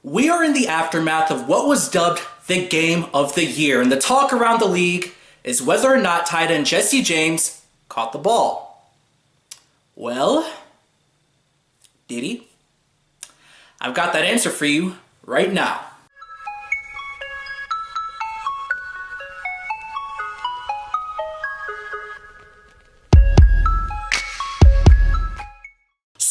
We are in the aftermath of what was dubbed the game of the year, and the talk around the league is whether or not tight end Jesse James caught the ball. Well, did he? I've got that answer for you right now.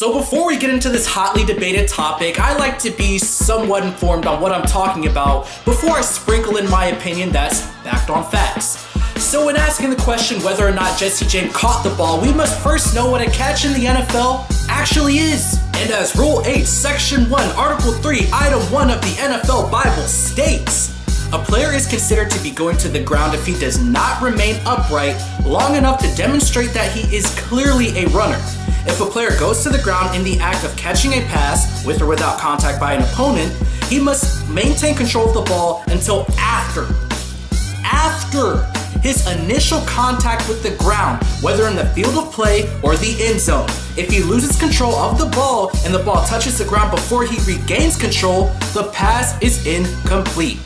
So before we get into this hotly debated topic, I like to be somewhat informed on what I'm talking about before I sprinkle in my opinion that's backed on facts. So when asking the question whether or not Jesse James caught the ball, we must first know what a catch in the NFL actually is. And as Rule 8, Section 1, Article 3, Item 1 of the NFL Bible states, a player is considered to be going to the ground if he does not remain upright long enough to demonstrate that he is clearly a runner. If a player goes to the ground in the act of catching a pass, with or without contact by an opponent, he must maintain control of the ball until after his initial contact with the ground, whether in the field of play or the end zone. If he loses control of the ball and the ball touches the ground before he regains control, the pass is incomplete.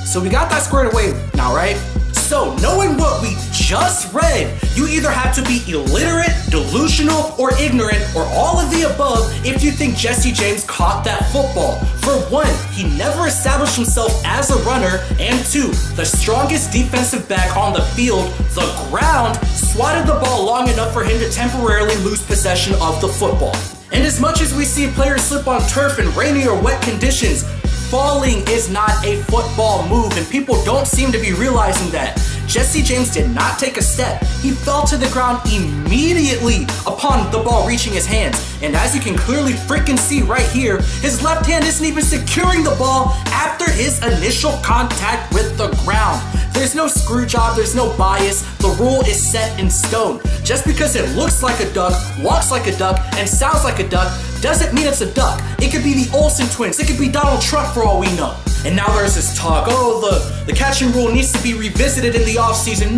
So we got that squared away now, right? So, knowing what we just read, you either have to be illiterate, delusional, or ignorant, or all of the above if you think Jesse James caught that football. For one, he never established himself as a runner, and two, the strongest defensive back on the field, the ground, swatted the ball long enough for him to temporarily lose possession of the football. And as much as we see players slip on turf in rainy or wet conditions, falling is not a football move, and people don't seem to be realizing that. Jesse James did not take a step. He fell to the ground immediately upon the ball reaching his hands. And as you can clearly freaking see right here, his left hand isn't even securing the ball after his initial contact with the ground. There's no screw job, there's no bias. The rule is set in stone. Just because it looks like a duck, walks like a duck, and sounds like a duck, doesn't mean it's a duck. It could be the Olsen twins, it could be Donald Trump for all we know. And now there's this talk, the catching rule needs to be revisited in the offseason.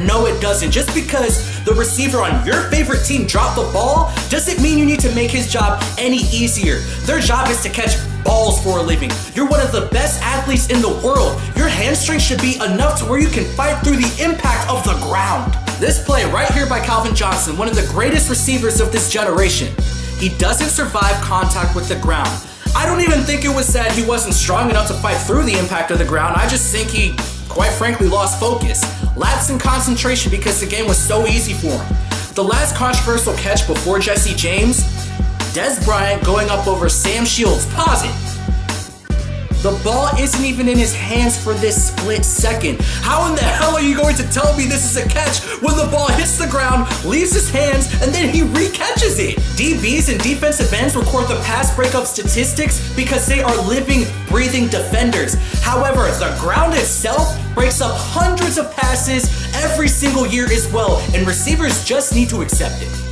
No, it doesn't. Just because the receiver on your favorite team dropped the ball doesn't mean you need to make his job any easier. Their job is to catch balls for a living. You're one of the best athletes in the world. Your hamstring should be enough to where you can fight through the impact of the ground. This play right here by Calvin Johnson, one of the greatest receivers of this generation. He doesn't survive contact with the ground. I don't even think it was that he wasn't strong enough to fight through the impact of the ground. I just think he, quite frankly, lost focus. Lapsed in concentration because the game was so easy for him. The last controversial catch before Jesse James, Des Bryant going up over Sam Shields. Pause it. The ball isn't even in his hands for this split second. How in the hell are you going to tell me this is a catch when the ball hits the ground, leaves his hands, and then he re-catches it? DBs and defensive ends record the pass breakup statistics because they are living, breathing defenders. However, the ground itself breaks up hundreds of passes every single year as well, and receivers just need to accept it.